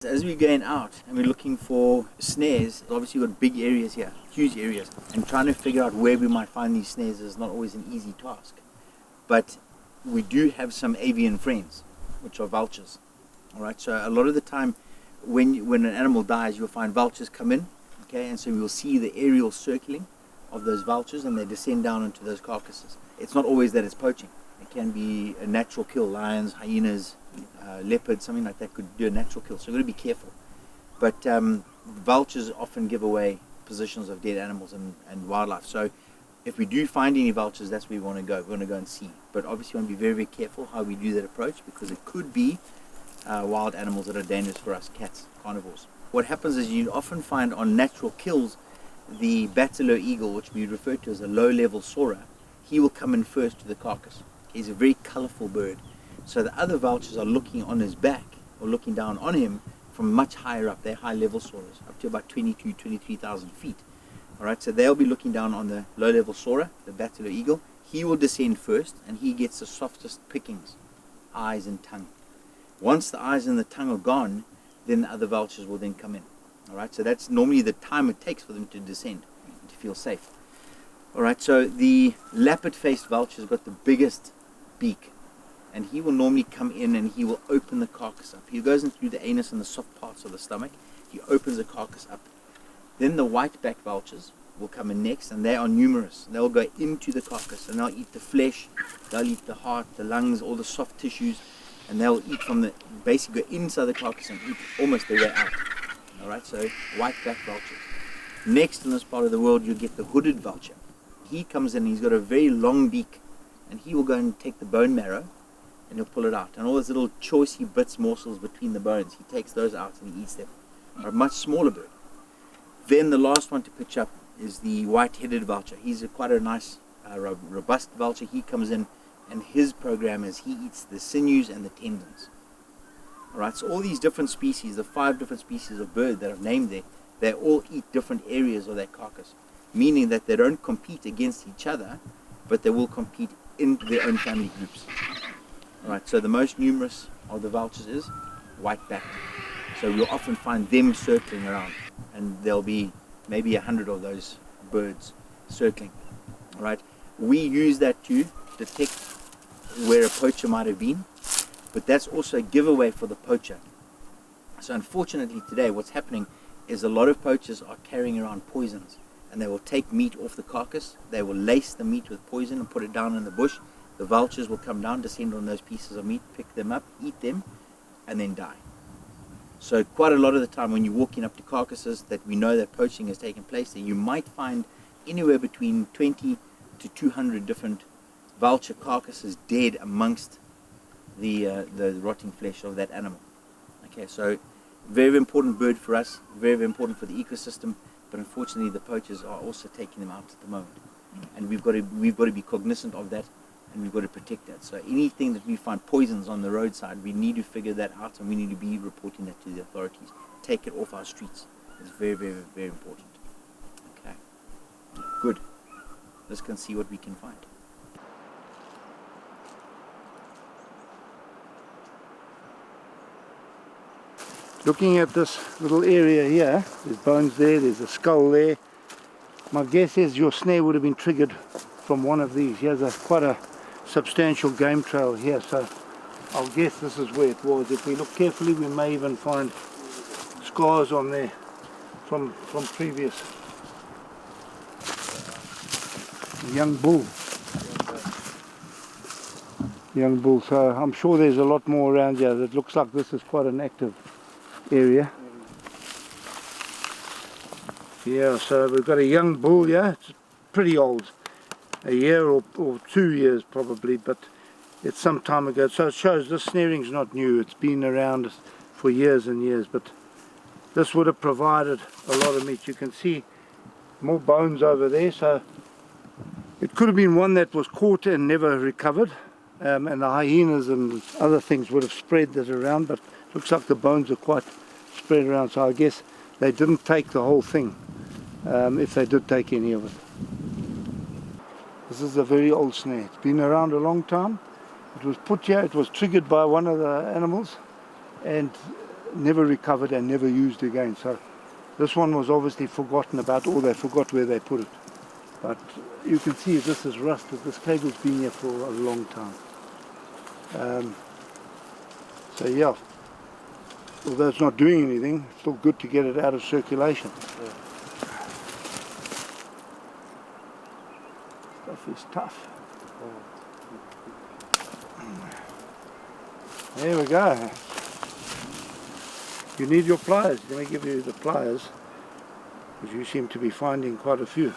as we're going out and we're looking for snares, obviously we've got big areas here, huge areas, and trying to figure out where we might find these snares is not always an easy task. But we do have some avian friends, which are vultures. Alright, so a lot of the time when an animal dies, you'll find vultures come in, okay, and so you'll see the aerial circling of those vultures and they descend down into those carcasses. It's not always that it's poaching. It can be a natural kill. Lions, hyenas, leopards, something like that could do a natural kill, so you've got to be careful. But vultures often give away positions of dead animals and wildlife, so if we do find any vultures, that's where we want to go. We want to go and see, but obviously we want to be very, very careful how we do that approach, because it could be wild animals that are dangerous for us, cats, carnivores. What happens is you often find on natural kills, the bateleur eagle, which we refer to as a low-level soarer, he will come in first to the carcass. He's a very colorful bird, so the other vultures are looking on his back or looking down on him from much higher up. They're high-level soarers, up to about 23,000 feet. Alright, so they'll be looking down on the low-level soarer, the bateleur eagle. He will descend first, and he gets the softest pickings, eyes and tongue. Once the eyes and the tongue are gone, then the other vultures will then come in. Alright, so that's normally the time it takes for them to descend, to feel safe. Alright, so the lappet-faced vulture has got the biggest beak, and he will normally come in and he will open the carcass up. He goes in through the anus and the soft parts of the stomach. He opens the carcass up. Then the white-backed vultures will come in next, and they are numerous. They'll go into the carcass and they'll eat the flesh, they'll eat the heart, the lungs, all the soft tissues, and they'll eat from the, basically go inside the carcass and eat almost their way out. Alright, so white-backed vultures. Next in this part of the world, you'll get the hooded vulture. He comes in, he's got a very long beak, and he will go and take the bone marrow and he'll pull it out, and all those little choicey bits, morsels between the bones, he takes those out and he eats them. A much smaller bird. Then the last one to pitch up is the white-headed vulture. He's quite a nice robust vulture. He comes in and his program is he eats the sinews and the tendons. Alright, so all these different species, the 5 different species of bird that I've named there, they all eat different areas of that carcass, meaning that they don't compete against each other, but they will compete in their own family groups. Alright, so the most numerous of the vultures is white-backed. So we'll often find them circling around, and there'll be maybe 100 of those birds circling. Alright, we use that to detect where a poacher might have been, but that's also a giveaway for the poacher. So unfortunately today what's happening is a lot of poachers are carrying around poisons, and they will take meat off the carcass, they will lace the meat with poison and put it down in the bush. The vultures will come down, descend on those pieces of meat, pick them up, eat them, and then die. So quite a lot of the time when you're walking up to carcasses that we know that poaching has taken place there, you might find anywhere between 20 to 200 different vulture carcasses dead amongst the rotting flesh of that animal. Okay, so very important bird for us, very, very important for the ecosystem, but unfortunately the poachers are also taking them out at the moment, and we've got to be cognizant of that, and we've got to protect that. So anything that we find poisons on the roadside, we need to figure that out, and we need to be reporting that to the authorities. Take it off our streets. It's very, very, very important. Okay, good. Let's go and see what we can find. Looking at this little area here, there's bones there, there's a skull there. My guess is your snare would have been triggered from one of these. Here's quite a substantial game trail here, so I'll guess this is where it was. If we look carefully, we may even find scars on there from previous. Young bull. Young bull, so I'm sure there's a lot more around here. It looks like this is quite an active area. Yeah, so we've got a young bull here. It's pretty old, a year or 2 years probably, but it's some time ago. So it shows this snaring's not new. It's been around for years and years, but this would have provided a lot of meat. You can see more bones over there, so it could have been one that was caught and never recovered, and the hyenas and other things would have spread that around, but it looks like the bones are quite spread around, so I guess they didn't take the whole thing, if they did take any of it. This is a very old snare. It's been around a long time. It was put here, it was triggered by one of the animals, and never recovered and never used again. So this one was obviously forgotten about, or they forgot where they put it. But you can see this is rusted. This cable's been here for a long time. So yeah, although it's not doing anything, it's still good to get it out of circulation. Yeah. Stuff is tough. There we go. You need your pliers. Let me give you the pliers, because you seem to be finding quite a few.